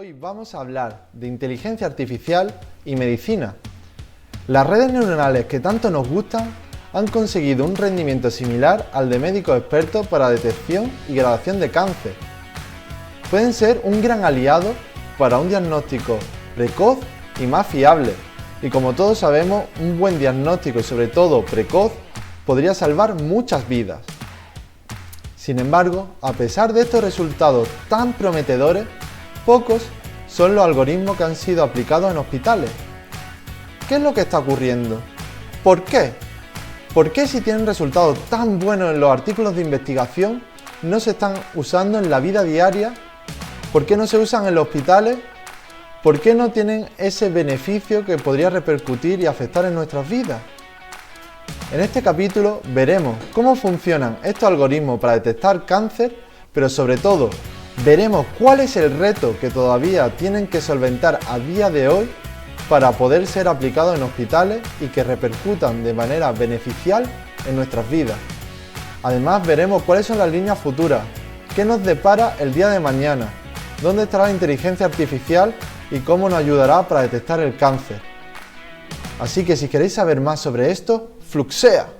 Hoy vamos a hablar de inteligencia artificial y medicina. Las redes neuronales que tanto nos gustan han conseguido un rendimiento similar al de médicos expertos para detección y graduación de cáncer. Pueden ser un gran aliado para un diagnóstico precoz y más fiable. Y como todos sabemos, un buen diagnóstico y sobre todo precoz podría salvar muchas vidas. Sin embargo, a pesar de estos resultados tan prometedores, pocos son los algoritmos que han sido aplicados en hospitales. ¿Qué es lo que está ocurriendo? ¿Por qué? ¿Por qué si tienen resultados tan buenos en los artículos de investigación no se están usando en la vida diaria? ¿Por qué no se usan en los hospitales? ¿Por qué no tienen ese beneficio que podría repercutir y afectar en nuestras vidas? En este capítulo veremos cómo funcionan estos algoritmos para detectar cáncer, pero sobre todo veremos cuál es el reto que todavía tienen que solventar a día de hoy para poder ser aplicados en hospitales y que repercutan de manera beneficial en nuestras vidas. Además veremos cuáles son las líneas futuras, qué nos depara el día de mañana, dónde estará la inteligencia artificial y cómo nos ayudará para detectar el cáncer. Así que si queréis saber más sobre esto, ¡fluxea!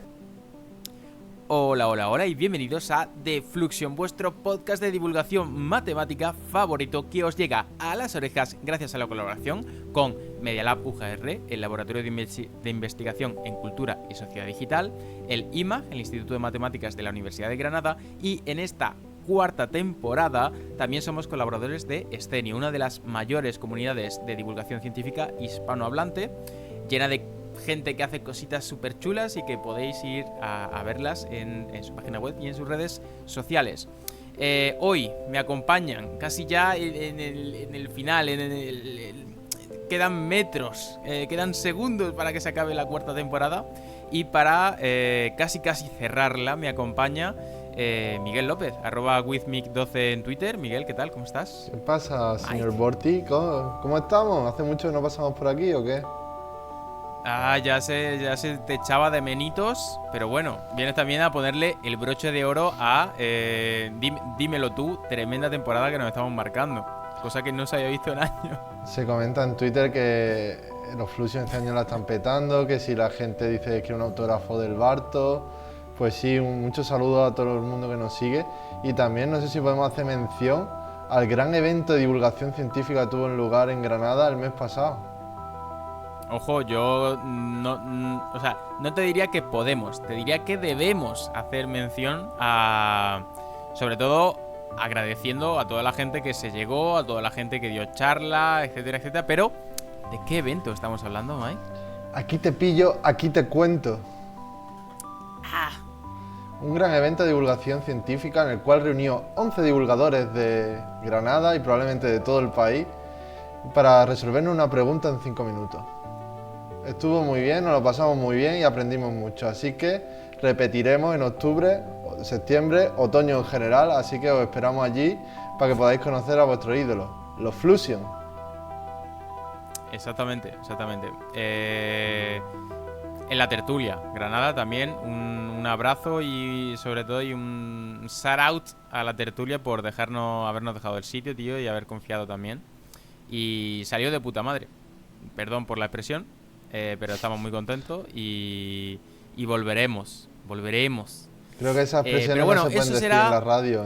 Hola y bienvenidos a The Fluxion, vuestro podcast de divulgación matemática favorito que os llega a las orejas gracias a la colaboración con Media Lab UGR, el Laboratorio de Investigación en Cultura y Sociedad Digital, el IMAG, el Instituto de Matemáticas de la Universidad de Granada, y en esta cuarta temporada también somos colaboradores de Scenio, una de las mayores comunidades de divulgación científica hispanohablante, llena de gente que hace cositas súper chulas y que podéis ir a verlas en su página web y en sus redes sociales. Hoy me acompañan casi ya en el final, quedan metros, quedan segundos para que se acabe la cuarta temporada, y para casi cerrarla me acompaña Miguel López, @withmic12 en Twitter. Miguel, ¿qué tal? ¿Cómo estás? ¿Qué pasa, señor Borti? ¿Cómo estamos? ¿Hace mucho que no pasamos por aquí o qué? Ya se te echaba de menitos, pero bueno, vienes también a ponerle el broche de oro a dímelo tú, tremenda temporada que nos estamos marcando, cosa que no se había visto en años. Se comenta en Twitter que los Fluxion este año la están petando, que si la gente dice que quiere un autógrafo del Barto, pues sí, muchos saludos a todo el mundo que nos sigue. Y también no sé si podemos hacer mención al gran evento de divulgación científica que tuvo lugar en Granada el mes pasado. Ojo, yo no te diría que podemos, te diría que debemos hacer mención a, sobre todo, agradeciendo a toda la gente que se llegó, a toda la gente que dio charla, etcétera, pero ¿de qué evento estamos hablando, Mike? Aquí te pillo, aquí te cuento. Un gran evento de divulgación científica en el cual reunió 11 divulgadores de Granada y probablemente de todo el país para resolvernos una pregunta en 5 minutos. Estuvo muy bien, nos lo pasamos muy bien y aprendimos mucho, así que repetiremos en octubre, septiembre, otoño en general, así que os esperamos allí para que podáis conocer a vuestros ídolos, los Fluxion. Exactamente. En la tertulia, Granada también, un abrazo y sobre todo y un shout out a la tertulia por habernos dejado el sitio, tío, y haber confiado también. Y salió de puta madre, perdón por la expresión. Pero estamos muy contentos y volveremos. Creo que esas expresiones bueno, no se pueden decir en la radio,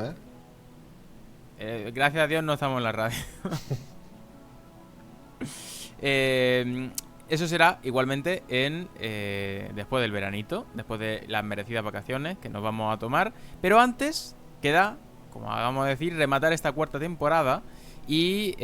gracias a Dios no estamos en la radio. Eso será igualmente después del veranito, después de las merecidas vacaciones que nos vamos a tomar. Pero antes queda, como vamos a decir, rematar esta cuarta temporada. Y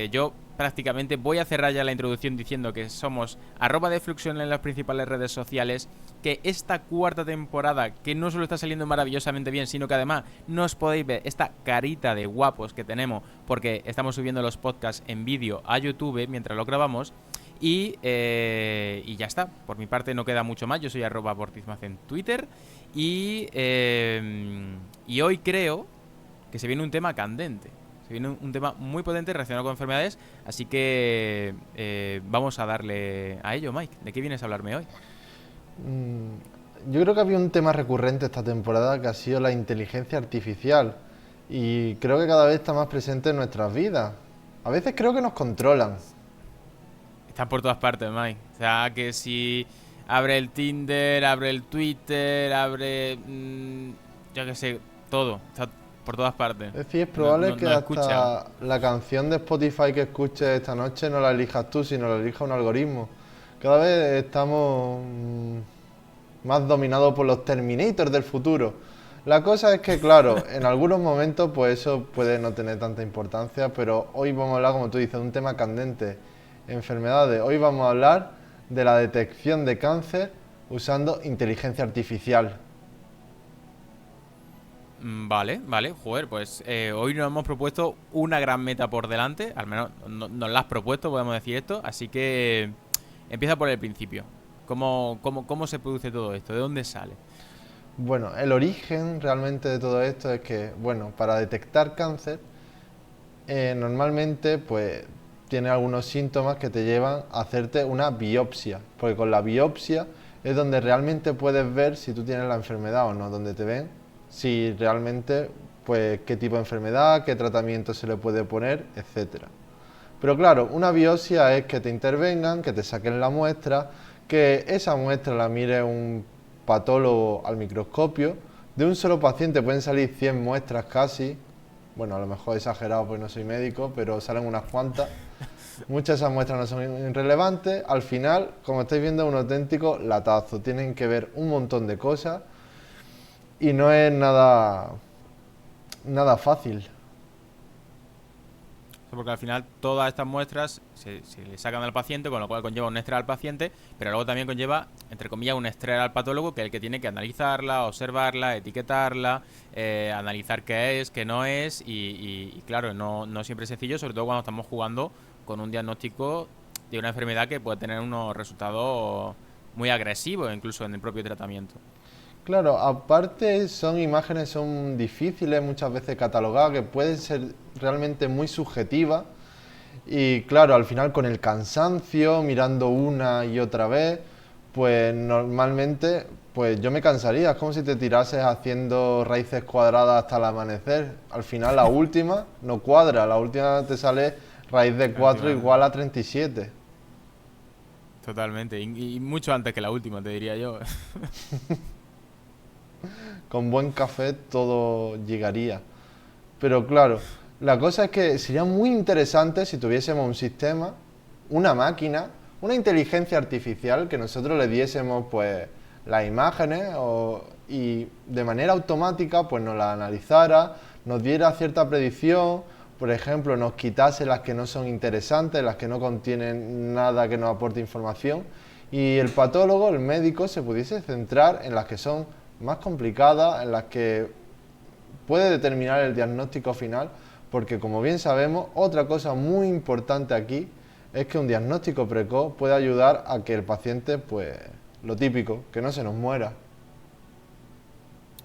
yo prácticamente voy a cerrar ya la introducción diciendo que somos @defluxion en las principales redes sociales, que esta cuarta temporada, que no solo está saliendo maravillosamente bien, sino que además nos podéis ver esta carita de guapos que tenemos, porque estamos subiendo los podcasts en vídeo a YouTube mientras lo grabamos. Y ya está, por mi parte no queda mucho más. Yo soy @bortizmaz en Twitter. Y hoy creo que se viene un tema candente. Viene un tema muy potente relacionado con enfermedades, así que vamos a darle a ello, Mike. ¿De qué vienes a hablarme hoy? Yo creo que había un tema recurrente esta temporada que ha sido la inteligencia artificial y creo que cada vez está más presente en nuestras vidas. A veces creo que nos controlan. Están por todas partes, Mike. O sea, que si abre el Tinder, abre el Twitter, abre... yo qué sé, todo. Está por todas partes. Es decir, es probable que no hasta la canción de Spotify que escuches esta noche no la elijas tú, sino la elija un algoritmo. Cada vez estamos más dominados por los Terminators del futuro. La cosa es que, claro, en algunos momentos pues eso puede no tener tanta importancia, pero hoy vamos a hablar, como tú dices, de un tema candente, enfermedades. Hoy vamos a hablar de la detección de cáncer usando inteligencia artificial. Vale, vale, joder, pues hoy nos hemos propuesto una gran meta por delante, al menos nos la has propuesto, podemos decir esto, así que empieza por el principio. ¿Cómo se produce todo esto? ¿De dónde sale? Bueno, el origen realmente de todo esto es que, bueno, para detectar cáncer, normalmente pues tiene algunos síntomas que te llevan a hacerte una biopsia, porque con la biopsia es donde realmente puedes ver si tú tienes la enfermedad o no, donde te ven si realmente, pues qué tipo de enfermedad, qué tratamiento se le puede poner, etcétera. Pero claro, una biopsia es que te intervengan, que te saquen la muestra, que esa muestra la mire un patólogo al microscopio. De un solo paciente pueden salir 100 muestras casi. Bueno, a lo mejor exagerado porque no soy médico, pero salen unas cuantas. Muchas de esas muestras no son irrelevantes. Al final, como estáis viendo, es un auténtico latazo. Tienen que ver un montón de cosas y no es nada fácil. Porque al final todas estas muestras se le sacan al paciente, con lo cual conlleva un estrés al paciente, pero luego también conlleva, entre comillas, un estrés al patólogo, que es el que tiene que analizarla, observarla, etiquetarla, analizar qué es, qué no es, y claro, no siempre es sencillo, sobre todo cuando estamos jugando con un diagnóstico de una enfermedad que puede tener unos resultados muy agresivos, incluso en el propio tratamiento. Claro, aparte son difíciles muchas veces catalogadas, que pueden ser realmente muy subjetivas y claro, al final con el cansancio, mirando una y otra vez, pues normalmente pues yo me cansaría, es como si te tirases haciendo raíces cuadradas hasta el amanecer. Al final la última no cuadra, la última te sale raíz de 4 igual a 37. Totalmente, y mucho antes que la última, te diría yo. Con buen café todo llegaría. Pero claro, la cosa es que sería muy interesante si tuviésemos un sistema, una máquina, una inteligencia artificial que nosotros le diésemos pues las imágenes y de manera automática pues nos las analizara, nos diera cierta predicción, por ejemplo, nos quitase las que no son interesantes, las que no contienen nada que nos aporte información y el patólogo, el médico, se pudiese centrar en las que son más complicadas, en las que puede determinar el diagnóstico final, porque como bien sabemos, otra cosa muy importante aquí es que un diagnóstico precoz puede ayudar a que el paciente, pues, lo típico, que no se nos muera.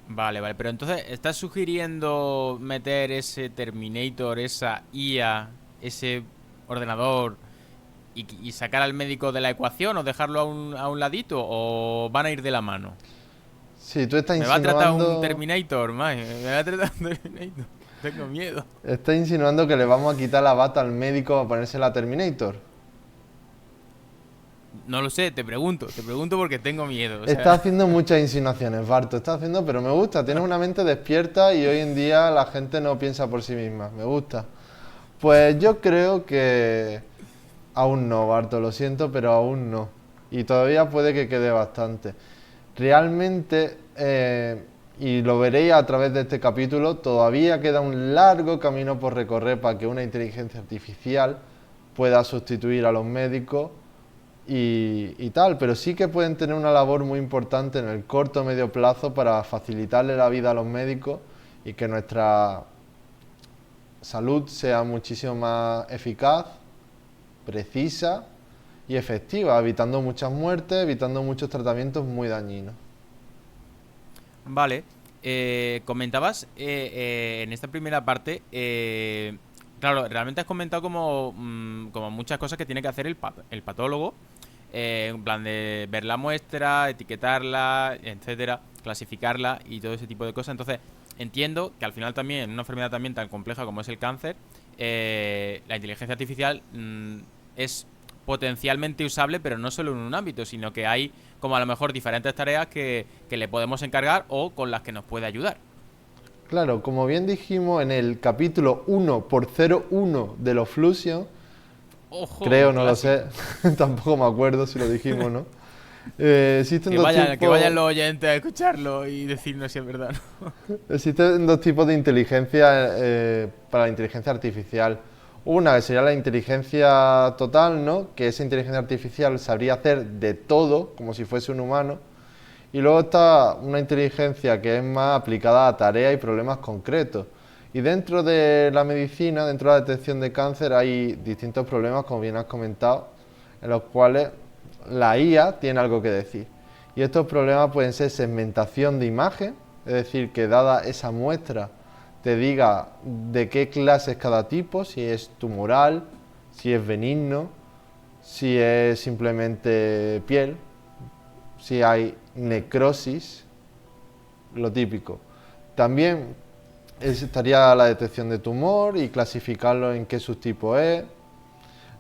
Vale, pero entonces, ¿estás sugiriendo meter ese Terminator, esa IA, ese ordenador y sacar al médico de la ecuación o dejarlo a un ladito o van a ir de la mano? Si tú estás Me va a tratar un insinuando, Terminator, Mike. Me va a tratar un Terminator. Tengo miedo. estás insinuando que le vamos a quitar la bata al médico para ponerse la Terminator. No lo sé, te pregunto porque tengo miedo. O Está sea, haciendo muchas insinuaciones, Barto, está haciendo, pero me gusta, tienes una mente despierta y hoy en día la gente no piensa por sí misma, me gusta. Pues yo creo que aún no, Barto, lo siento, pero aún no. Y todavía puede que quede bastante. Realmente, y lo veréis a través de este capítulo, todavía queda un largo camino por recorrer para que una inteligencia artificial pueda sustituir a los médicos y tal, pero sí que pueden tener una labor muy importante en el corto o medio plazo para facilitarle la vida a los médicos y que nuestra salud sea muchísimo más eficaz, precisa y efectiva, evitando muchas muertes, evitando muchos tratamientos muy dañinos. vale. Comentabas en esta primera parte. Claro, realmente has comentado como muchas cosas que tiene que hacer el patólogo. En plan de ver la muestra, etiquetarla, etcétera, clasificarla y todo ese tipo de cosas. Entonces, entiendo que al final también, en una enfermedad también tan compleja como es el cáncer, la inteligencia artificial es potencialmente usable, pero no solo en un ámbito, sino que hay como a lo mejor diferentes tareas que le podemos encargar o con las que nos puede ayudar. Claro, como bien dijimos en el capítulo 1x01 de los Fluxion, Ojo, creo, un no lo clásico. sé, tampoco me acuerdo si lo dijimos o no. Existen Que dos vayan, que tipos, vayan los oyentes a escucharlo y decirnos si es verdad, ¿no? existen dos tipos de inteligencia para la inteligencia artificial. Una que sería la inteligencia total, ¿no? Que esa inteligencia artificial sabría hacer de todo, como si fuese un humano. Y luego está una inteligencia que es más aplicada a tareas y problemas concretos. Y dentro de la medicina, dentro de la detección de cáncer, hay distintos problemas, como bien has comentado, en los cuales la IA tiene algo que decir. Y estos problemas pueden ser segmentación de imagen, es decir, que dada esa muestra te diga de qué clase es cada tipo, si es tumoral, si es benigno, si es simplemente piel, si hay necrosis, lo típico. También estaría la detección de tumor y clasificarlo en qué subtipo es,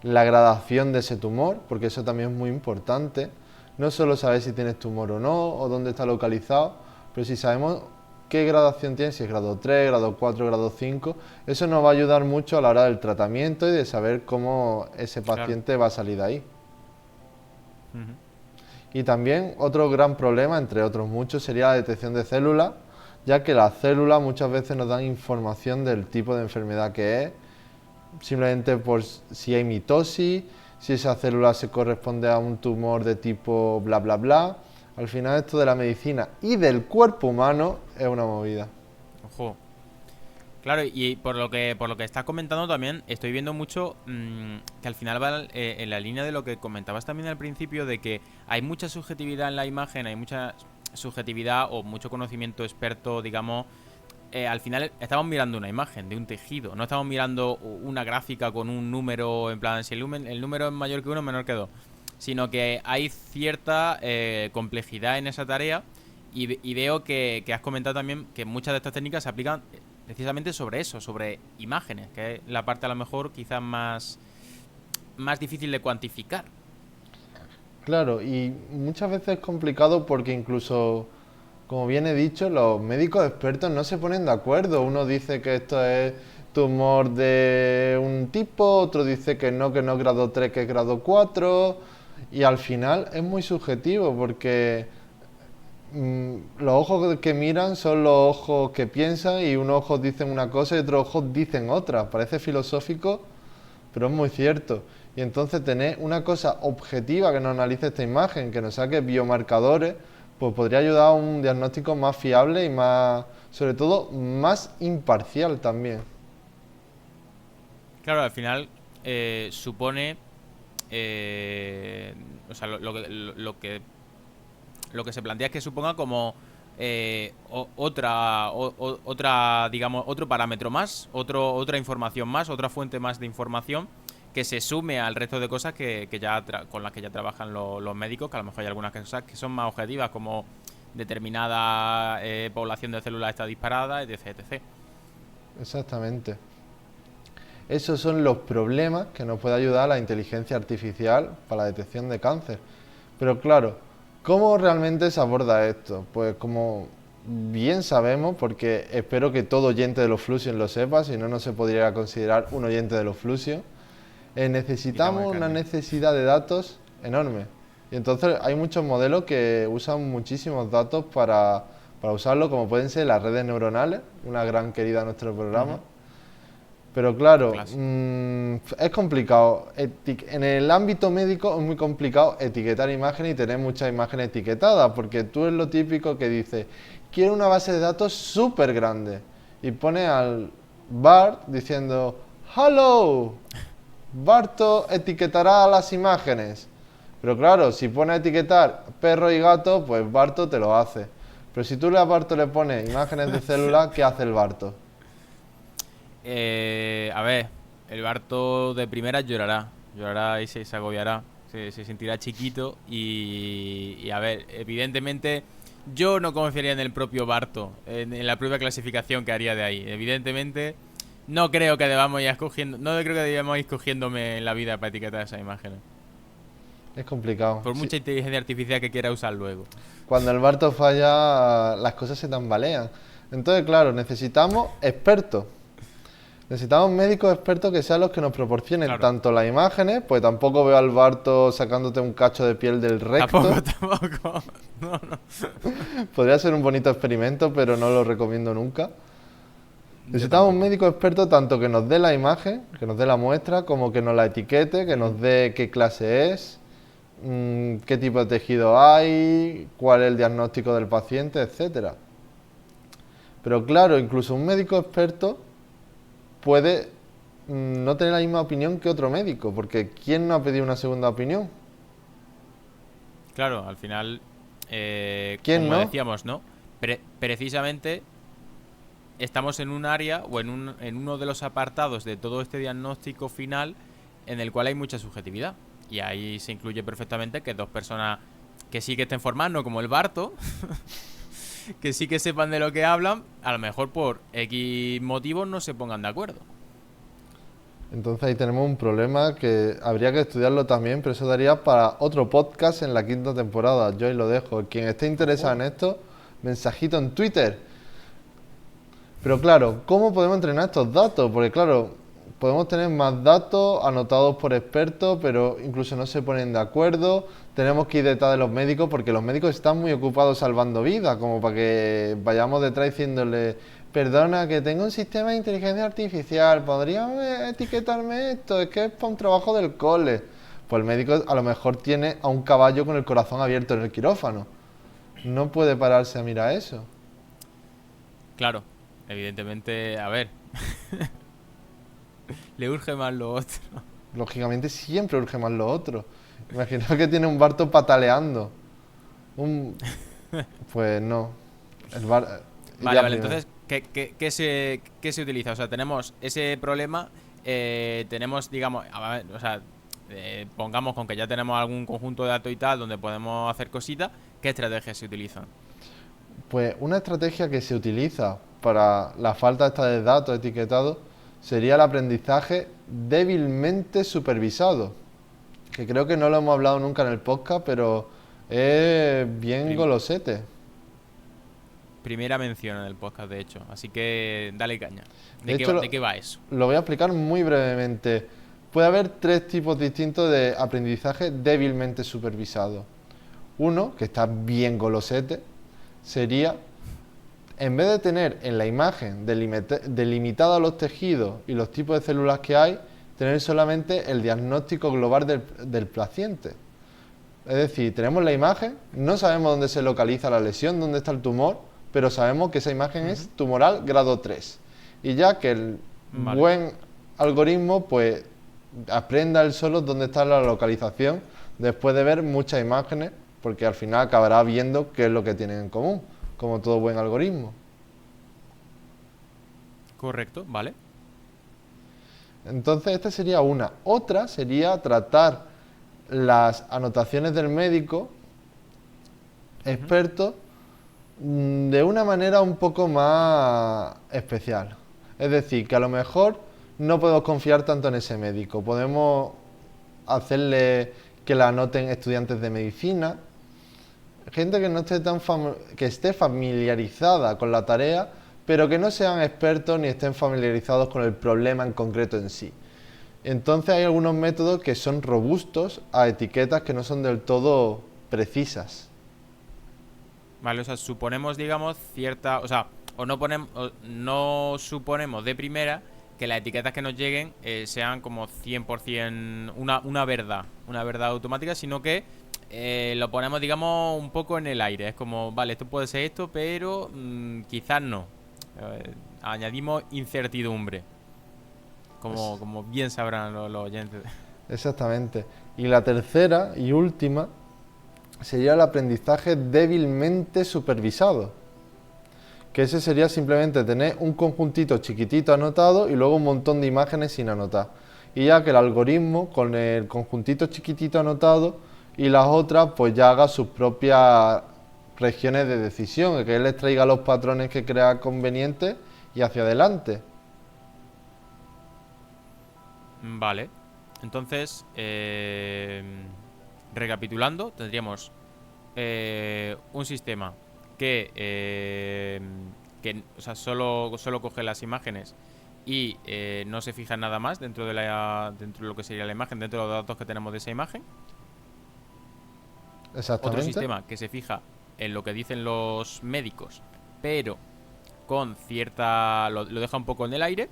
la gradación de ese tumor, porque eso también es muy importante. No solo saber si tienes tumor o no, o dónde está localizado, pero si sabemos qué gradación tiene, si es grado 3, grado 4, grado 5, eso nos va a ayudar mucho a la hora del tratamiento y de saber cómo ese Claro. paciente va a salir de ahí. Ujú. Y también otro gran problema, entre otros muchos, sería la detección de células, ya que las células muchas veces nos dan información del tipo de enfermedad que es, simplemente por si hay mitosis, si esa célula se corresponde a un tumor de tipo bla bla bla. Al final esto de la medicina y del cuerpo humano es una movida. Ojo. Claro, y por lo que estás comentando también, estoy viendo mucho que al final va en la línea de lo que comentabas también al principio, de que hay mucha subjetividad en la imagen, hay mucha subjetividad o mucho conocimiento experto, digamos. Al final estamos mirando una imagen de un tejido, no estamos mirando una gráfica con un número, en plan, si el número es mayor que uno, menor que dos, sino que hay cierta complejidad en esa tarea y veo que has comentado también que muchas de estas técnicas se aplican precisamente sobre eso, sobre imágenes, que es la parte a lo mejor quizás más difícil de cuantificar. Claro, y muchas veces es complicado porque incluso, como bien he dicho, los médicos expertos no se ponen de acuerdo. Uno dice que esto es tumor de un tipo, otro dice que no es grado 3, que es grado 4, y al final es muy subjetivo porque los ojos que miran son los ojos que piensan y unos ojos dicen una cosa y otros ojos dicen otra. Parece filosófico, pero es muy cierto. Y entonces tener una cosa objetiva que nos analice esta imagen, que nos saque biomarcadores, pues podría ayudar a un diagnóstico más fiable y más, sobre todo, más imparcial también. Claro, al final supone, o sea, lo que se plantea es que suponga como otra, digamos, otro parámetro más, otra información más, otra fuente más de información que se sume al resto de cosas que ya con las que ya trabajan los médicos, que a lo mejor hay algunas cosas que son más objetivas, como determinada población de células está disparada, etc, etc. Exactamente. Esos son los problemas que nos puede ayudar la inteligencia artificial para la detección de cáncer. Pero claro, ¿cómo realmente se aborda esto? Pues como bien sabemos, porque espero que todo oyente de los Fluxion lo sepa, si no, no se podría considerar un oyente de los Fluxion, Quitamos el necesitamos una carnet. necesidad de datos enorme. Y entonces hay muchos modelos que usan muchísimos datos para usarlo, como pueden ser las redes neuronales, una gran querida de nuestro programa. Ujú. Pero claro, Clásico. es complicado. En el ámbito médico es muy complicado etiquetar imágenes y tener muchas imágenes etiquetadas, porque tú es lo típico que dices, quiero una base de datos súper grande. Y pone al Bart diciendo, hello, Barto etiquetará las imágenes. Pero claro, si pone a etiquetar perro y gato, pues Barto te lo hace. Pero si tú a Barto le pones imágenes de célula, ¿qué hace el Barto? A ver, el Barto de primera llorará. Llorará y se agobiará. Se sentirá chiquito y a ver, evidentemente yo no confiaría en el propio Barto, en la propia clasificación que haría de ahí. Evidentemente, no creo que debamos ir escogiendo, no creo que debamos ir cogiéndome en la vida para etiquetar esas imágenes. Es complicado. Por mucha inteligencia artificial que quiera usar luego. Cuando el Barto falla, las cosas se tambalean. Entonces, claro, necesitamos expertos. Necesitamos médicos expertos que sean los que nos proporcionen tanto las imágenes, pues tampoco veo al Barto sacándote un cacho de piel del recto. Tampoco. No. Podría ser un bonito experimento, pero no lo recomiendo nunca. Necesitamos un médico experto tanto que nos dé la imagen, que nos dé la muestra, como que nos la etiquete, que nos dé qué clase es, qué tipo de tejido hay, cuál es el diagnóstico del paciente, etcétera. Pero claro, incluso un médico experto puede no tener la misma opinión que otro médico, porque ¿quién no ha pedido una segunda opinión? Claro, al final, ¿Quién como no? decíamos, ¿no? Precisamente estamos en un área o en uno de los apartados de todo este diagnóstico final en el cual hay mucha subjetividad. Y ahí se incluye perfectamente que dos personas que sí que estén formando, como el Barto, que sí que sepan de lo que hablan, a lo mejor por X motivos no se pongan de acuerdo. Entonces ahí tenemos un problema que habría que estudiarlo también, pero eso daría para otro podcast en la 5ª temporada. Yo ahí lo dejo. Quien esté interesado en esto, mensajito en Twitter. Pero claro, ¿cómo podemos entrenar estos datos? Porque claro, podemos tener más datos anotados por expertos, pero incluso no se ponen de acuerdo. Tenemos que ir detrás de los médicos porque los médicos están muy ocupados salvando vidas, como para que vayamos detrás diciéndole, perdona, que tengo un sistema de inteligencia artificial, ¿podría etiquetarme esto? Es que es para un trabajo del cole. Pues el médico a lo mejor tiene a un caballo con el corazón abierto en el quirófano. No puede pararse a mirar eso. Claro, evidentemente, a ver, le urge más lo otro. Lógicamente siempre urge más lo otro. Imaginaos que tiene un Barto pataleando. Pues no. Vale, entonces, ¿qué se utiliza? O sea, tenemos ese problema, tenemos, digamos, o sea, pongamos con que ya tenemos algún conjunto de datos y tal donde podemos hacer cositas, ¿qué estrategias se utilizan? Pues una estrategia que se utiliza para la falta esta de datos etiquetados sería el aprendizaje débilmente supervisado, que creo que no lo hemos hablado nunca en el podcast, pero es bien golosete. Primera mención en el podcast, de hecho, así que dale caña. ¿De qué va eso? Lo voy a explicar muy brevemente. Puede haber 3 tipos distintos de aprendizaje débilmente supervisado. Uno, que está bien golosete, sería, en vez de tener en la imagen delimitados los tejidos y los tipos de células que hay, tener solamente el diagnóstico global del paciente. Es decir, tenemos la imagen, no sabemos dónde se localiza la lesión, dónde está el tumor, pero sabemos que esa imagen es tumoral grado 3. Y ya que el buen algoritmo pues aprenda él solo dónde está la localización después de ver muchas imágenes, porque al final acabará viendo qué es lo que tienen en común, como todo buen algoritmo. Correcto, vale. Entonces esta sería una. Otra sería tratar las anotaciones del médico experto de una manera un poco más especial. Es decir, que a lo mejor no podemos confiar tanto en ese médico. Podemos hacerle que la anoten estudiantes de medicina, gente que no esté que esté familiarizada con la tarea, pero que no sean expertos ni estén familiarizados con el problema en concreto en sí. Entonces hay algunos métodos que son robustos a etiquetas que no son del todo precisas. Vale, o sea, suponemos, digamos, cierta... O sea, no suponemos de primera que las etiquetas que nos lleguen sean como 100% una verdad automática, sino que lo ponemos, digamos, un poco en el aire. Es como, vale, esto puede ser esto, pero quizás no. Añadimos incertidumbre. Como bien sabrán los oyentes. Exactamente. Y la tercera y última sería el aprendizaje débilmente supervisado. Que ese sería simplemente tener un conjuntito chiquitito anotado y luego un montón de imágenes sin anotar. Y ya que el algoritmo con el conjuntito chiquitito anotado y las otras pues ya haga sus propias regiones de decisión, que él extraiga los patrones que crea convenientes y hacia adelante. Vale. Entonces, recapitulando, tendríamos un sistema que o sea, solo coge las imágenes y no se fija en nada más dentro de lo que sería la imagen, dentro de los datos que tenemos de esa imagen. Exactamente. Otro sistema que se fija en lo que dicen los médicos, pero con cierta... lo deja un poco en el aire.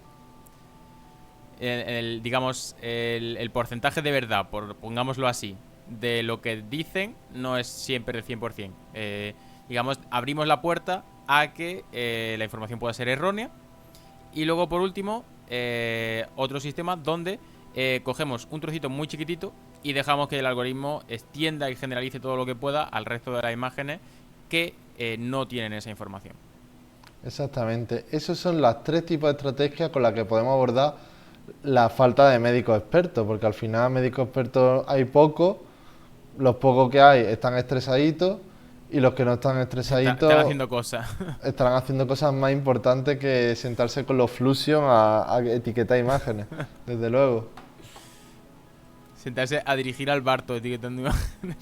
Digamos, el porcentaje de verdad, pongámoslo así, de lo que dicen no es siempre el 100%. Digamos, abrimos la puerta a que la información pueda ser errónea. Y luego, por último, otro sistema donde cogemos un trocito muy chiquitito y dejamos que el algoritmo extienda y generalice todo lo que pueda al resto de las imágenes que no tienen esa información. Exactamente. Esos son los 3 tipos de estrategias con las que podemos abordar la falta de médicos expertos, porque al final médicos expertos hay pocos, los pocos que hay están estresaditos y los que no están estresaditos Están haciendo cosas. estarán haciendo cosas más importantes que sentarse con los Fluxion a etiquetar imágenes, desde luego. Sentarse a dirigir al Barto etiquetando imágenes.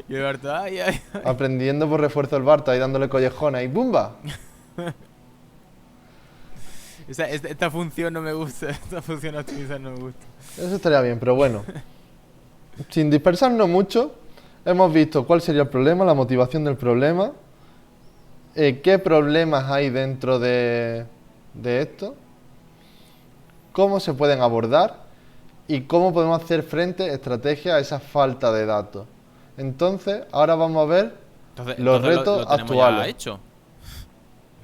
Y el Barto, ay. Aprendiendo por refuerzo el Barto, ahí dándole collejones y ¡bumba! Esta función no me gusta, esta función optimizar no me gusta. Eso estaría bien, pero bueno, sin dispersarnos mucho, hemos visto cuál sería el problema, la motivación del problema, qué problemas hay dentro de esto, cómo se pueden abordar y cómo podemos hacer frente, estrategia a esa falta de datos. Entonces, ahora vamos a ver los retos lo tenemos actuales. Ya hecho.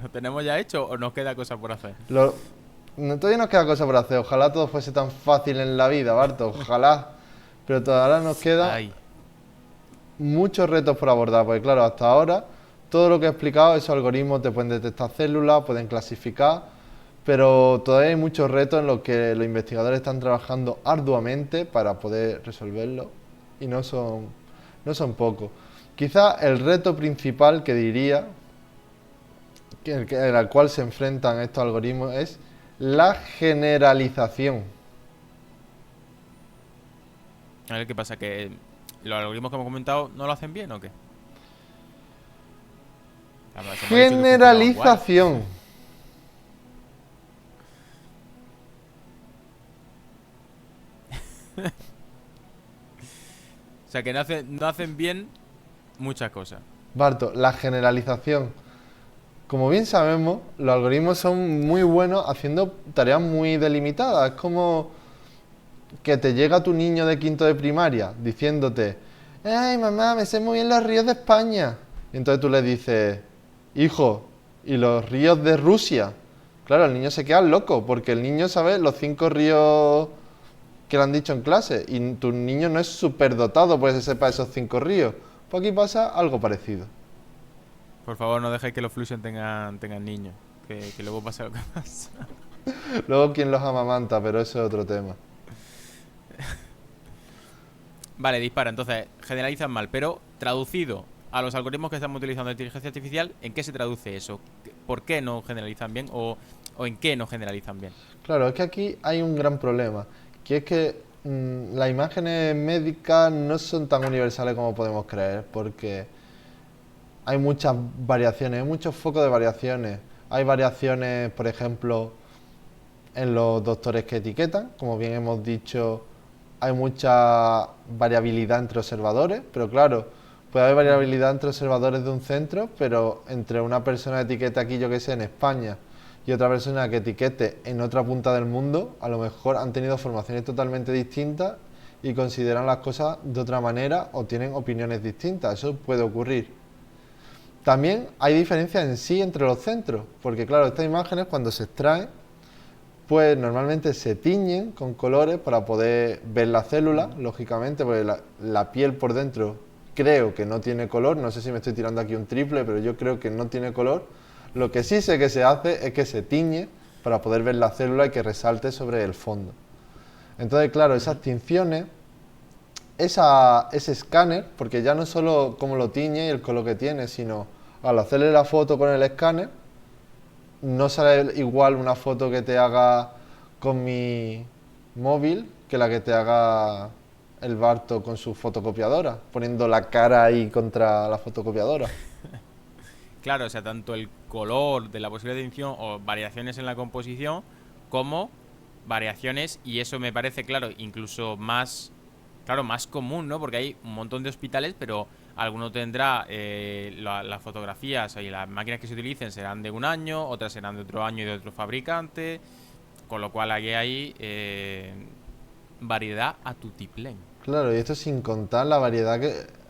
¿Lo tenemos ya hecho o nos queda cosa por hacer? Todavía nos queda cosa por hacer. Ojalá todo fuese tan fácil en la vida, Barto. Ojalá. Pero todavía nos queda muchos retos por abordar. Porque claro, hasta ahora, todo lo que he explicado, esos algoritmos te pueden detectar células, pueden clasificar. Pero todavía hay muchos retos en los que los investigadores están trabajando arduamente para poder resolverlo. Y no son pocos. Quizá el reto principal que diría, al cual se enfrentan estos algoritmos, es la generalización. A ver qué pasa, que los algoritmos que hemos comentado no lo hacen bien o qué. Generalización. O sea, que no hacen bien muchas cosas. Barto, la generalización. Como bien sabemos, los algoritmos son muy buenos haciendo tareas muy delimitadas. Es como que te llega tu niño de quinto de primaria diciéndote: ¡ay, mamá, me sé muy bien los ríos de España! Y entonces tú le dices: hijo, ¿y los ríos de Rusia? Claro, el niño se queda loco porque el niño sabe los 5 ríos que le han dicho en clase y tu niño no es superdotado pues se sepa esos 5 ríos. Pues aquí pasa algo parecido. Por favor, no dejéis que los Fluxion tengan niños, que luego pasa lo que pasa. Luego quien los amamanta, pero eso es otro tema. Vale, dispara. Entonces, generalizan mal, pero traducido a los algoritmos que estamos utilizando de inteligencia artificial, ¿en qué se traduce eso? ¿Por qué no generalizan bien o en qué no generalizan bien? Claro, es que aquí hay un gran problema, que es que las imágenes médicas no son tan universales como podemos creer, porque hay muchas variaciones, hay muchos focos de variaciones. Hay variaciones, por ejemplo, en los doctores que etiquetan. Como bien hemos dicho, hay mucha variabilidad entre observadores, pero claro, puede haber variabilidad entre observadores de un centro, pero entre una persona que etiqueta aquí, yo que sé, en España, y otra persona que etiquete en otra punta del mundo, a lo mejor han tenido formaciones totalmente distintas y consideran las cosas de otra manera o tienen opiniones distintas. Eso puede ocurrir. También hay diferencias en sí entre los centros, porque claro, estas imágenes cuando se extraen, pues normalmente se tiñen con colores para poder ver la célula, lógicamente, porque la piel por dentro creo que no tiene color, no sé si me estoy tirando aquí un triple, pero yo creo que no tiene color. Lo que sí sé que se hace es que se tiñe para poder ver la célula y que resalte sobre el fondo. Entonces, claro, esas tinciones ese escáner, porque ya no solo cómo lo tiñe y el color que tiene, sino al hacerle la foto con el escáner, no sale igual una foto que te haga con mi móvil que la que te haga el Barto con su fotocopiadora, poniendo la cara ahí contra la fotocopiadora. Claro, o sea, tanto el color de la posible edición o variaciones en la composición, como variaciones, y eso me parece, claro, incluso más, claro, más común, ¿no? Porque hay un montón de hospitales, pero alguno tendrá las fotografías y las máquinas que se utilicen serán de un año, otras serán de otro año y de otro fabricante, con lo cual aquí hay variedad a tutiplén. Claro, y esto sin contar la variedad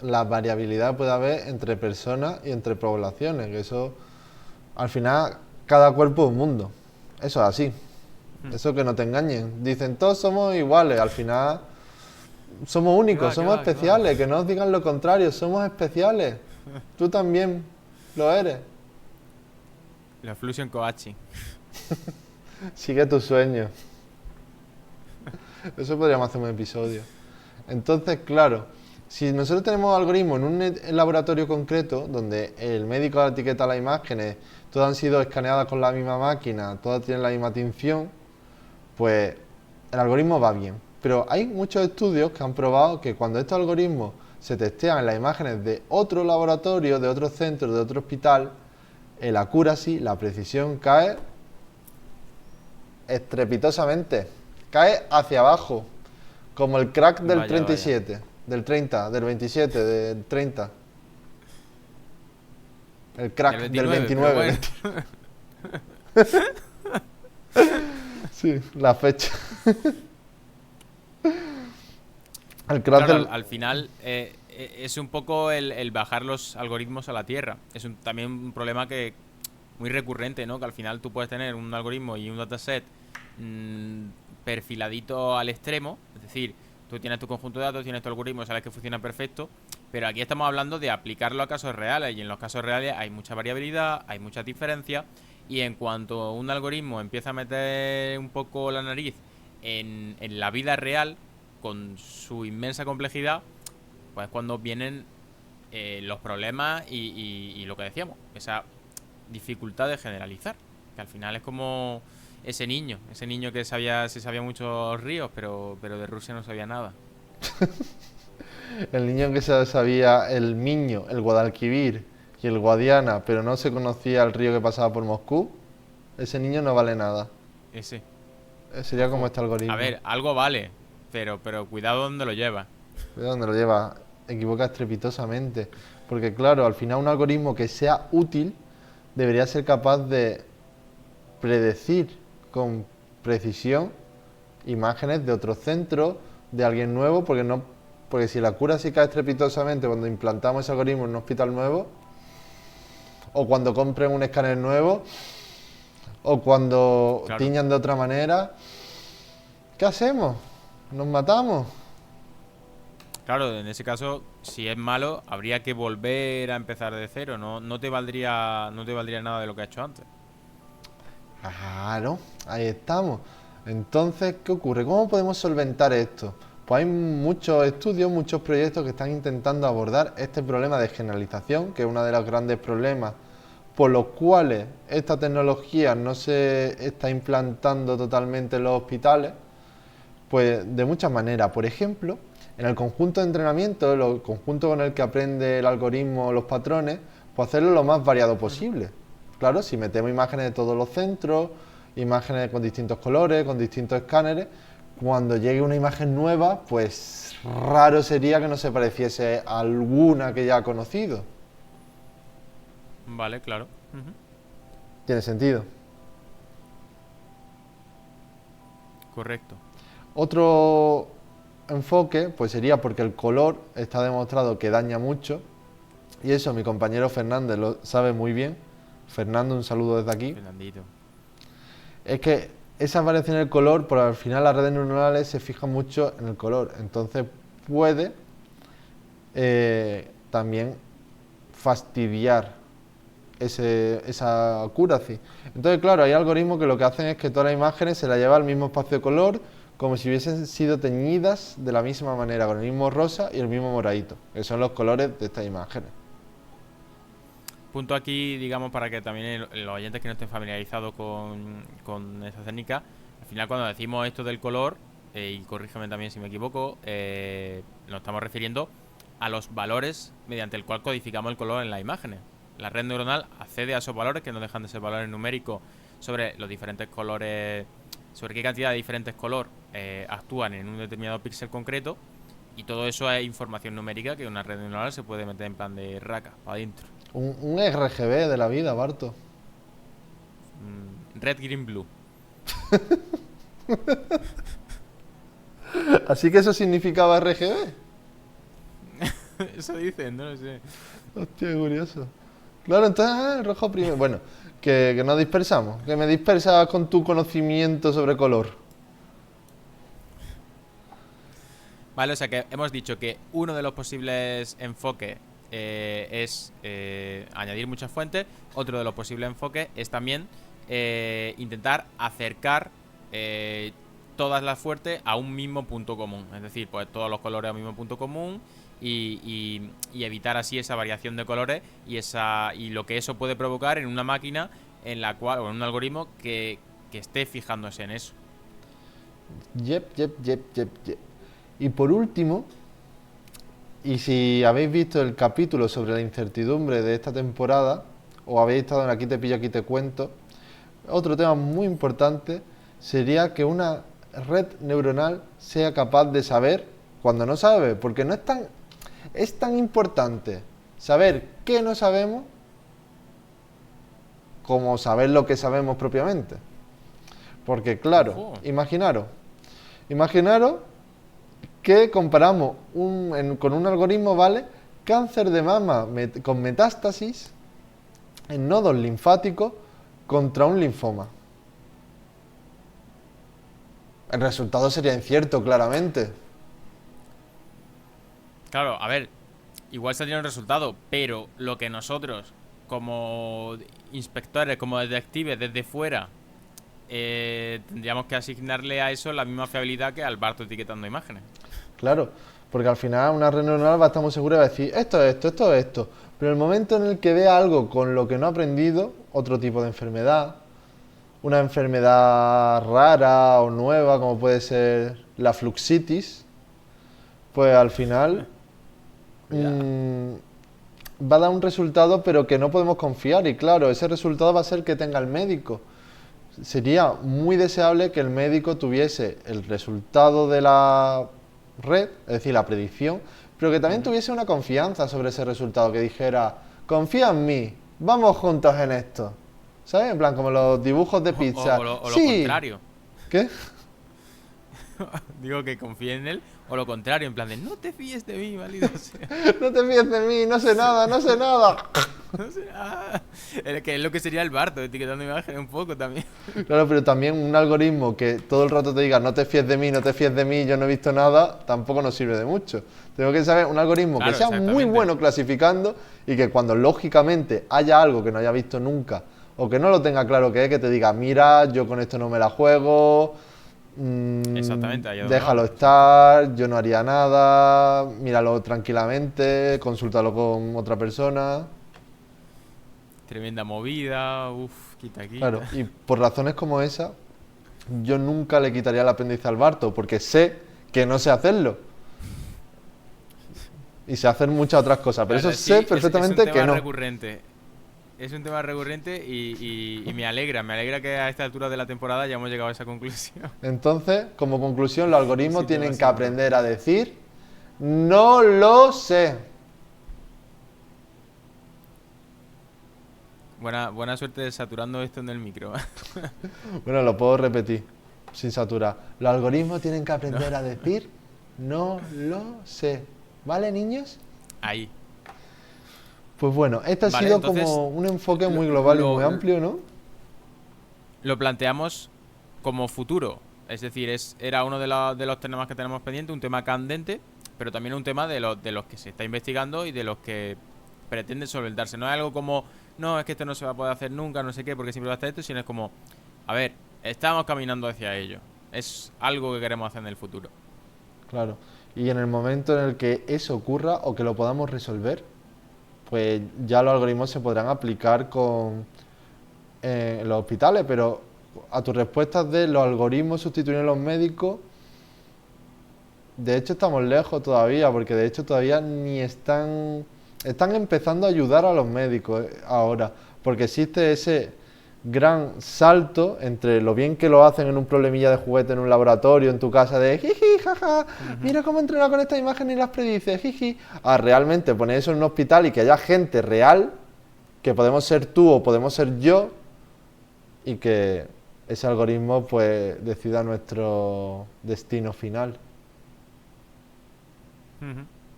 la variabilidad que puede haber entre personas y entre poblaciones, que eso, al final, cada cuerpo es un mundo. Eso es así. Eso que no te engañen. Dicen, todos somos iguales, al final somos únicos, somos especiales, que no os digan lo contrario, somos especiales. Tú también lo eres. La Fusion Kohachi. Sigue tu sueño. Eso podríamos hacer un episodio. Entonces, claro, si nosotros tenemos algoritmos en un laboratorio concreto, donde el médico etiqueta las imágenes, todas han sido escaneadas con la misma máquina, todas tienen la misma tinción, pues el algoritmo va bien. Pero hay muchos estudios que han probado que cuando estos algoritmos se testean en las imágenes de otro laboratorio, de otro centro, de otro hospital, el accuracy, la precisión cae estrepitosamente, cae hacia abajo, como el crack del Vaya, 37, del 30, del 27, del 30. El crack del 29. Sí, la fecha. El crack Claro, del... al final es un poco el bajar los algoritmos a la tierra. Es también un problema que muy recurrente, ¿no? Que al final tú puedes tener un algoritmo y un dataset perfiladito al extremo. Es decir, tú tienes tu conjunto de datos, tienes tu algoritmo, sabes que funciona perfecto. Pero aquí estamos hablando de aplicarlo a casos reales. Y en los casos reales hay mucha variabilidad, hay muchas diferencias. Y en cuanto un algoritmo empieza a meter un poco la nariz en la vida real, con su inmensa complejidad, pues cuando vienen los problemas y lo que decíamos, esa dificultad de generalizar, que al final es como ese niño que se sabía muchos ríos, pero de Rusia no sabía nada. El niño que se sabía el Miño, el Guadalquivir y el Guadiana, pero no se conocía el río que pasaba por Moscú, ese niño no vale nada. Ese. Sería como este algoritmo. A ver, algo vale, pero cuidado donde lo lleva. ¿De dónde lo lleva? Equivoca estrepitosamente. Porque claro, al final un algoritmo que sea útil debería ser capaz de predecir con precisión imágenes de otro centro, de alguien nuevo, porque si la cura sí cae estrepitosamente cuando implantamos ese algoritmo en un hospital nuevo, o cuando compren un escáner nuevo, o cuando tiñan de otra manera, ¿qué hacemos? ¿Nos matamos? Claro, en ese caso, si es malo, habría que volver a empezar de cero. No te valdría nada de lo que ha hecho antes. Claro, ahí estamos. Entonces, ¿qué ocurre? ¿Cómo podemos solventar esto? Pues hay muchos estudios, muchos proyectos que están intentando abordar este problema de generalización, que es uno de los grandes problemas por los cuales esta tecnología no se está implantando totalmente en los hospitales, pues de muchas maneras. Por ejemplo, en el conjunto de entrenamiento, el conjunto con el que aprende el algoritmo los patrones, pues hacerlo lo más variado posible. Claro, si metemos imágenes de todos los centros, imágenes con distintos colores, con distintos escáneres, cuando llegue una imagen nueva, pues raro sería que no se pareciese a alguna que ya ha conocido. Vale, claro. ¿Tiene sentido? Correcto. Otro enfoque pues sería porque el color está demostrado que daña mucho, y eso mi compañero Fernández lo sabe muy bien. Fernando, un saludo desde aquí. Fernandito. Es que esas variaciones del color, por al final las redes neuronales se fijan mucho en el color, entonces puede también fastidiar esa accuracy. Entonces, claro, hay algoritmos que lo que hacen es que todas las imágenes se las lleva al mismo espacio de color, como si hubiesen sido teñidas de la misma manera, con el mismo rosa y el mismo moradito, que son los colores de estas imágenes. Punto aquí, digamos, para que también los oyentes que no estén familiarizados con esta técnica, al final cuando decimos esto del color, y corrígeme también si me equivoco, nos estamos refiriendo a los valores mediante el cual codificamos el color en las imágenes. La red neuronal accede a esos valores, que no dejan de ser valores numéricos, sobre los diferentes colores, sobre qué cantidad de diferentes colores actúan en un determinado píxel concreto, y todo eso es información numérica que una red neuronal se puede meter en plan de raca, para adentro. Un RGB de la vida, Barto. Red, green, blue. Así que eso significaba RGB. Eso dicen, no lo sé. Hostia, qué curioso. Claro, entonces el rojo primero. Bueno, que nos dispersamos. Que me dispersas con tu conocimiento sobre color. Vale, o sea que hemos dicho que uno de los posibles enfoques es añadir muchas fuentes. Otro de los posibles enfoques es también intentar acercar todas las fuentes a un mismo punto común. Es decir, pues todos los colores a un mismo punto común y evitar así esa variación de colores y lo que eso puede provocar en una máquina en la cual, o en un algoritmo que esté fijándose en eso. Yep. Y por último, y si habéis visto el capítulo sobre la incertidumbre de esta temporada, o habéis estado en Aquí te pillo, aquí te cuento, otro tema muy importante sería que una red neuronal sea capaz de saber cuando no sabe, porque no es tan importante saber qué no sabemos como saber lo que sabemos propiamente. Porque claro, imaginaros que comparamos con un algoritmo, ¿vale? Cáncer de mama con metástasis en nodos linfáticos contra un linfoma. El resultado sería incierto, claramente. Claro, a ver, igual saldría un resultado, pero lo que nosotros, como inspectores, como detectives desde fuera, tendríamos que asignarle a eso la misma fiabilidad que al Barto etiquetando imágenes. Claro, porque al final una red neuronal va a estar muy segura de decir esto es esto, esto es esto. Pero el momento en el que vea algo con lo que no ha aprendido, otro tipo de enfermedad, una enfermedad rara o nueva como puede ser la fluxitis, pues al final va a dar un resultado pero que no podemos confiar y claro, ese resultado va a ser que tenga el médico. Sería muy deseable que el médico tuviese el resultado de la red, es decir, la predicción, pero que también tuviese una confianza sobre ese resultado, que dijera, confía en mí, vamos juntos en esto. ¿Sabes? En plan, como los dibujos de pizza. O lo sí. contrario. ¿Qué? Digo que confíe en él, o lo contrario, en plan de no te fíes de mí, maldito sea. No te fíes de mí, no sé nada, no sé nada. No sé nada. Que es lo que sería el Barto, etiquetando imágenes un poco también. Claro, pero también un algoritmo que todo el rato te diga no te fíes de mí, no te fíes de mí, yo no he visto nada, tampoco nos sirve de mucho. Tengo que saber un algoritmo que sea muy bueno clasificando y que cuando lógicamente haya algo que no haya visto nunca o que no lo tenga claro que es, que te diga, mira, yo con esto no me la juego, Exactamente, déjalo estar, yo no haría nada, míralo tranquilamente, consúltalo con otra persona. Tremenda movida, quita. Claro, y por razones como esa, yo nunca le quitaría el apéndice al Barto, porque sé que no sé hacerlo. Y sé hacer muchas otras cosas, pero eso sé perfectamente que no. Es un tema recurrente y me alegra que a esta altura de la temporada ya hemos llegado a esa conclusión. Entonces, como conclusión, los algoritmos tienen que aprender a decir no lo sé. Buena suerte saturando esto en el micro. Bueno, lo puedo repetir sin saturar. Los algoritmos tienen que aprender a decir no lo sé. ¿Vale, niños? Ahí. Pues bueno, este ha sido entonces, como un enfoque muy global y muy amplio, ¿no? Lo planteamos como futuro. Es decir, era uno de los temas que tenemos pendiente, un tema candente, pero también un tema de los que se está investigando y de los que pretende solventarse. No es algo como, no, es que esto no se va a poder hacer nunca, no sé qué, porque siempre va a estar esto, sino es como, a ver, estamos caminando hacia ello. es algo que queremos hacer en el futuro. Claro. Y en el momento en el que eso ocurra o que lo podamos resolver, pues ya los algoritmos se podrán aplicar en los hospitales, pero a tus respuestas de los algoritmos sustituyen a los médicos, de hecho estamos lejos todavía, porque de hecho todavía ni están empezando a ayudar a los médicos ahora, porque existe ese gran salto entre lo bien que lo hacen en un problemilla de juguete en un laboratorio, en tu casa, de jiji, jaja, mira cómo entrena con esta imagen y las predice, jiji, a realmente poner eso en un hospital y que haya gente real, que podemos ser tú o podemos ser yo, y que ese algoritmo pues decida nuestro destino final.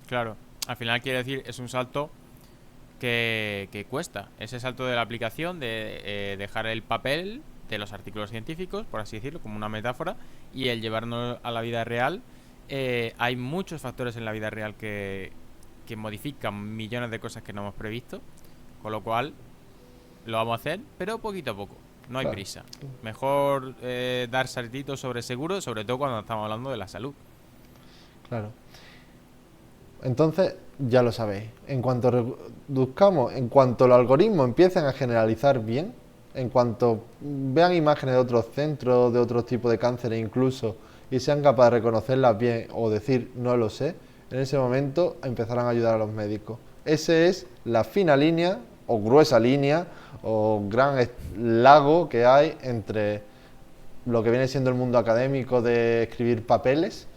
Claro, al final quiere decir, es un salto que cuesta. Ese salto de la aplicación, de dejar el papel de los artículos científicos, por así decirlo, como una metáfora, y el llevarnos a la vida real. Hay muchos factores en la vida real que modifican millones de cosas que no hemos previsto, con lo cual lo vamos a hacer, pero poquito a poco. No hay prisa. Mejor dar saltitos sobre seguro, sobre todo cuando estamos hablando de la salud. Claro. Entonces, ya lo sabéis, en cuanto reduzcamos, en cuanto los algoritmos empiecen a generalizar bien, en cuanto vean imágenes de otros centros, de otros tipos de cánceres incluso, y sean capaces de reconocerlas bien o decir no lo sé, en ese momento empezarán a ayudar a los médicos. Esa es la fina línea, o gruesa línea, o gran lago que hay entre lo que viene siendo el mundo académico de escribir papeles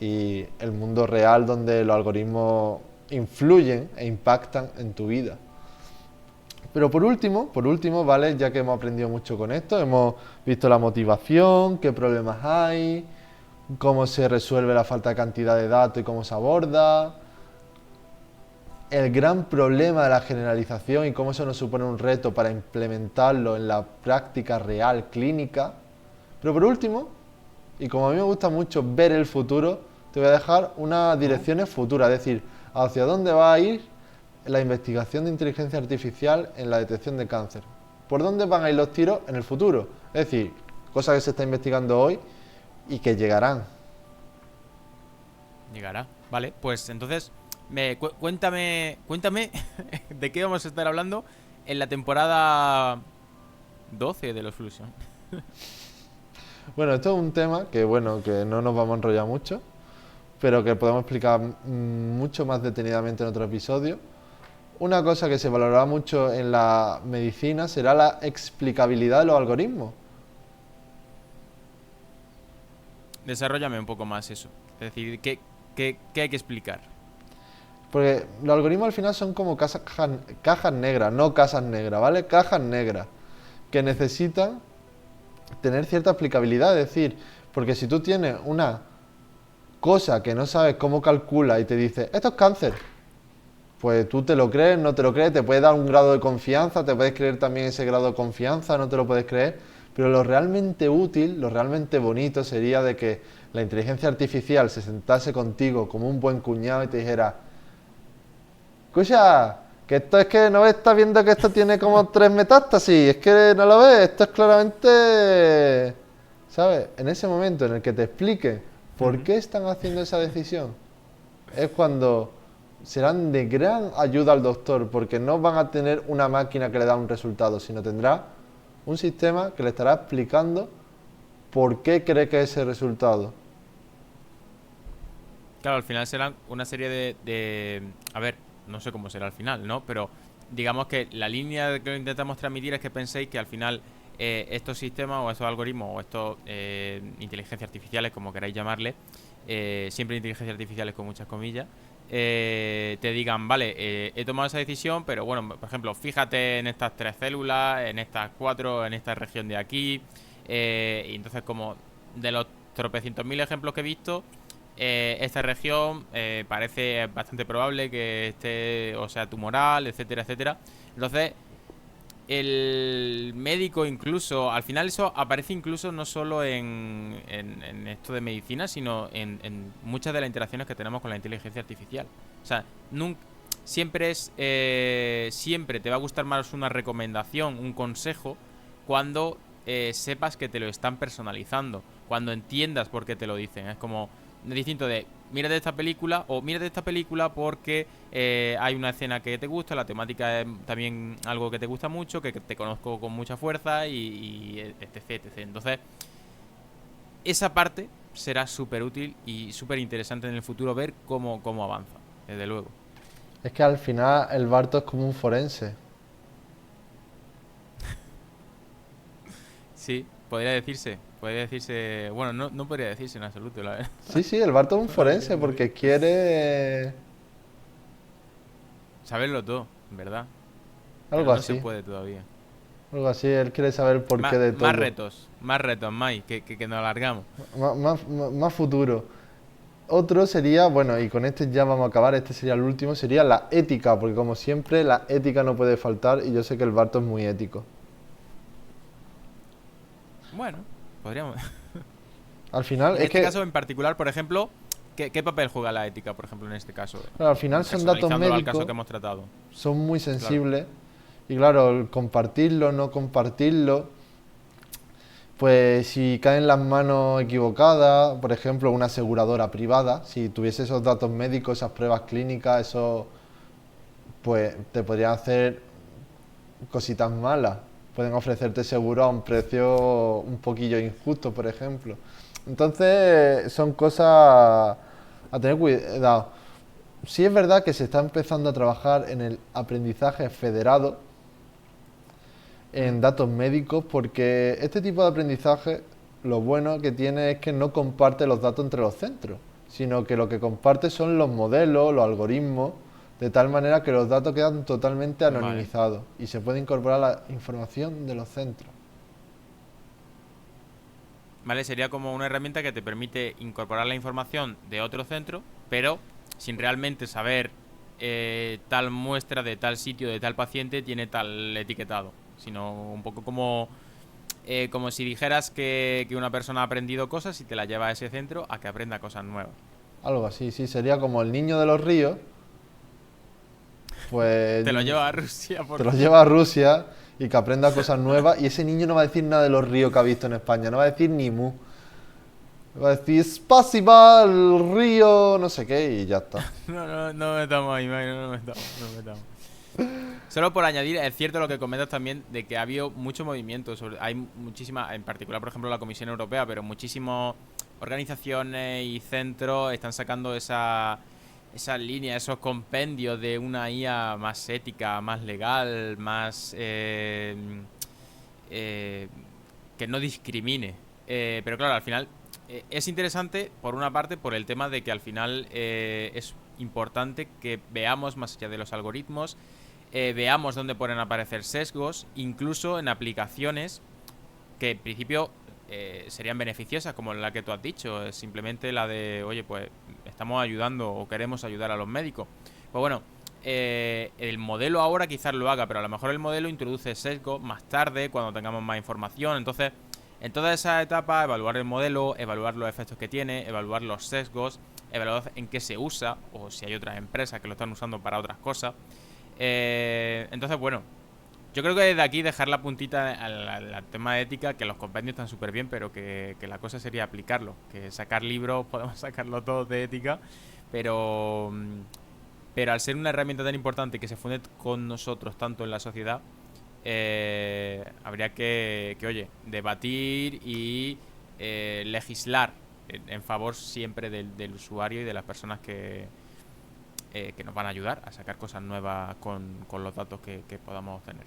y el mundo real donde los algoritmos influyen e impactan en tu vida. Pero por último, ¿vale? Ya que hemos aprendido mucho con esto, hemos visto la motivación, qué problemas hay, cómo se resuelve la falta de cantidad de datos y cómo se aborda, el gran problema de la generalización y cómo eso nos supone un reto para implementarlo en la práctica real clínica. Pero por último, y como a mí me gusta mucho ver el futuro, te voy a dejar unas direcciones futuras, es decir, hacia dónde va a ir la investigación de inteligencia artificial en la detección de cáncer. ¿Por dónde van a ir los tiros en el futuro? Es decir, cosas que se está investigando hoy y que llegarán. Llegará, vale, pues entonces cuéntame de qué vamos a estar hablando en la temporada 12 de los Fluxion. Bueno, esto es un tema que no nos vamos a enrollar mucho, pero que podemos explicar mucho más detenidamente en otro episodio. Una cosa que se valorará mucho en la medicina será la explicabilidad de los algoritmos. Desarróllame un poco más eso. Es decir, ¿qué hay que explicar? Porque los algoritmos al final son como cajas negras, no casas negras, ¿vale? Cajas negras que necesitan tener cierta explicabilidad, es decir, porque si tú tienes una cosa que no sabes cómo calcula y te dice, esto es cáncer, pues tú te lo crees, no te lo crees, te puede dar un grado de confianza, te puedes creer también ese grado de confianza, no te lo puedes creer, pero lo realmente útil, lo realmente bonito sería de que la inteligencia artificial se sentase contigo como un buen cuñado y te dijera, escucha, que esto es que no estás viendo que esto tiene como 3 metástasis, es que no lo ves, esto es claramente, ¿sabes? En ese momento en el que te explique por qué están haciendo esa decisión, es cuando serán de gran ayuda al doctor, porque no van a tener una máquina que le da un resultado, sino tendrá un sistema que le estará explicando por qué cree que es ese resultado. Claro, al final serán una serie de... A ver, no sé cómo será al final, ¿no? Pero digamos que la línea que intentamos transmitir es que penséis que al final estos sistemas o estos algoritmos o estos inteligencias artificiales, como queráis llamarle, siempre inteligencias artificiales con muchas comillas, te digan, vale, he tomado esa decisión, pero bueno, por ejemplo, fíjate en estas 3 células, en estas 4, en esta región de aquí, y entonces como de los tropecientos mil ejemplos que he visto, esta región parece bastante probable que esté o sea tumoral, etcétera, etcétera. Entonces el médico incluso, al final eso aparece incluso no solo en esto de medicina, sino en muchas de las interacciones que tenemos con la inteligencia artificial. O sea, siempre te va a gustar más una recomendación, un consejo, cuando sepas que te lo están personalizando. cuando entiendas por qué te lo dicen. Es como distinto de mírate esta película o mírate esta película porque hay una escena que te gusta, la temática es también algo que te gusta mucho, que te conozco con mucha fuerza y etc, etc. Entonces, esa parte será súper útil y súper interesante en el futuro ver cómo avanza, desde luego. Es que al final el Barto es como un forense. Sí, podría decirse, bueno, no podría decirse en absoluto, la verdad. Sí, el Barto es un forense porque quiere Saberlo todo, ¿verdad? Pero algo no se así. puede todavía. Algo así, él quiere saber por qué de todo. Más retos, Mike, que nos alargamos. Más futuro. Otro sería, bueno, y con este ya vamos a acabar, este sería el último, sería la ética, porque como siempre la ética no puede faltar y yo sé que el Barto es muy ético. Bueno, podríamos. Al final En es este que, caso en particular, por ejemplo, ¿qué papel juega la ética, por ejemplo, en este caso? claro, al final son datos Personalizándolo al médicos, caso que hemos tratado. son muy sensibles y claro, el compartirlo, no compartirlo, pues si cae en las manos equivocadas, por ejemplo, una aseguradora privada, si tuviese esos datos médicos, esas pruebas clínicas, eso, pues te podrían hacer cositas malas. Pueden ofrecerte seguro a un precio un poquillo injusto, por ejemplo. Entonces, son cosas a tener cuidado. Sí es verdad que se está empezando a trabajar en el aprendizaje federado en datos médicos porque este tipo de aprendizaje lo bueno que tiene es que no comparte los datos entre los centros, sino que lo que comparte son los modelos, los algoritmos, de tal manera que los datos quedan totalmente anonimizados y se puede incorporar la información de los centros. Vale, sería como una herramienta que te permite incorporar la información de otro centro, pero sin realmente saber tal muestra de tal sitio, de tal paciente, tiene tal etiquetado. Sino un poco como si dijeras que una persona ha aprendido cosas y te la lleva a ese centro a que aprenda cosas nuevas. Algo así, sí, sería como el niño de los ríos, pues Te lo lleva a Rusia. te lo lleva a Rusia y que aprenda cosas nuevas y ese niño no va a decir nada de los ríos que ha visto en España, no va a decir ni mu. Va a decir Spasiba, el río, no sé qué y ya está. No metamos ahí, Mike, no metamos. Solo por añadir, es cierto lo que comentas también de que ha habido mucho movimiento. Hay muchísimas, en particular, por ejemplo, la Comisión Europea, pero muchísimas organizaciones y centros están sacando esa línea, esos compendios de una IA más ética, más legal, más que no discrimine. Pero claro, al final es interesante, por una parte, por el tema de que al final es importante que veamos más allá de los algoritmos, veamos dónde pueden aparecer sesgos, incluso en aplicaciones que en principio serían beneficiosas, como la que tú has dicho, es simplemente la de, oye, pues estamos ayudando o queremos ayudar a los médicos. Pues bueno, el modelo ahora quizás lo haga, pero a lo mejor el modelo introduce sesgos más tarde, cuando tengamos más información. Entonces, en toda esa etapa, evaluar el modelo, evaluar los efectos que tiene, evaluar los sesgos, evaluar en qué se usa, o si hay otras empresas que lo están usando para otras cosas. Entonces, bueno, yo creo que desde aquí dejar la puntita al tema de ética, que los compendios están súper bien, pero que la cosa sería aplicarlo. Que sacar libros, podemos sacarlo todos de ética, pero al ser una herramienta tan importante que se funde con nosotros tanto en la sociedad, habría que, oye, debatir y legislar en favor siempre del usuario y de las personas que nos van a ayudar a sacar cosas nuevas con los datos que podamos obtener.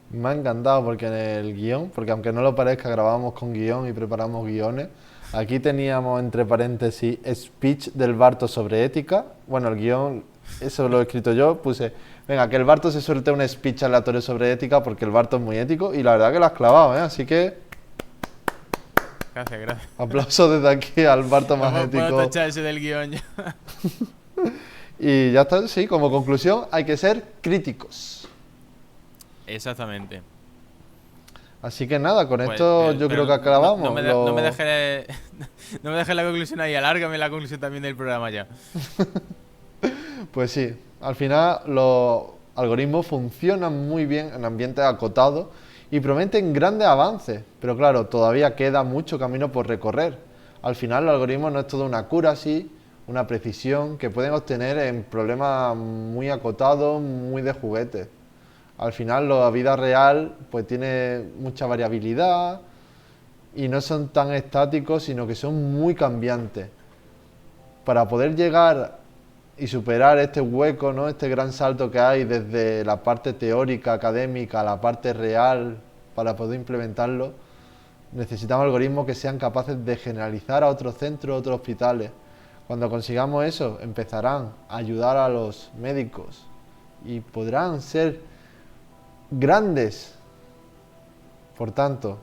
Me ha encantado porque en el guión, porque aunque no lo parezca, grabamos con guión y preparamos guiones. Aquí teníamos entre paréntesis speech del Barto sobre ética. Bueno, el guión, eso lo he escrito yo, puse, venga, que el Barto se suelte un speech aleatorio sobre ética porque el Barto es muy ético y la verdad que lo has clavado, ¿eh? Así que... Gracias. Aplauso desde aquí al Barto más ético. Puedo tachar ese del guión ya. Y ya está, sí, como conclusión, hay que ser críticos. Exactamente. Así que nada, con Pues, esto yo creo que acabamos. No me dejes la conclusión ahí, alárgame la conclusión también del programa ya. Pues sí, al final los algoritmos funcionan muy bien en ambientes acotados y prometen grandes avances, pero claro, todavía queda mucho camino por recorrer. Al final el algoritmo no es todo una accuracy, una precisión que pueden obtener en problemas muy acotados, muy de juguete. Al final la vida real pues tiene mucha variabilidad y no son tan estáticos, sino que son muy cambiantes. Para poder llegar y superar este hueco, ¿no? Este gran salto que hay desde la parte teórica, académica, a la parte real, para poder implementarlo, necesitamos algoritmos que sean capaces de generalizar a otros centros, a otros hospitales. Cuando consigamos eso, empezarán a ayudar a los médicos y podrán ser grandes. Por tanto,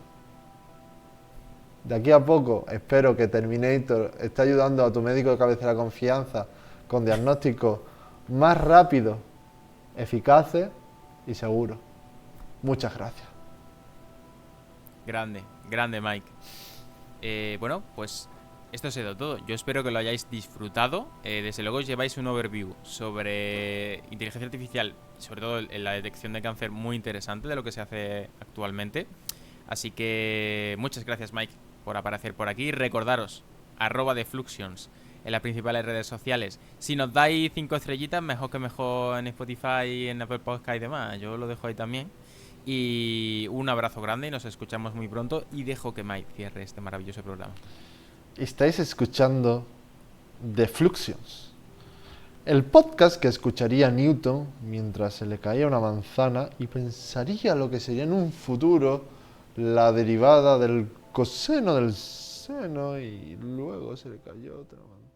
de aquí a poco espero que Terminator esté ayudando a tu médico de cabecera de confianza con diagnósticos más rápidos, eficaces y seguros. Muchas gracias. Grande Mike. Bueno, pues esto ha sido todo. Yo espero que lo hayáis disfrutado. Desde luego os lleváis un overview sobre inteligencia artificial, sobre todo en la detección de cáncer, muy interesante de lo que se hace actualmente. Así que muchas gracias, Mike, por aparecer por aquí. Recordaros, @defluxions en las principales redes sociales. Si nos dais 5 estrellitas, mejor que mejor en Spotify, en Apple Podcast y demás. Yo lo dejo ahí también. Y un abrazo grande y nos escuchamos muy pronto. Y dejo que Mike cierre este maravilloso programa. Estáis escuchando Defluxions, el podcast que escucharía Newton mientras se le caía una manzana y pensaría lo que sería en un futuro la derivada del coseno del seno y luego se le cayó otra manzana.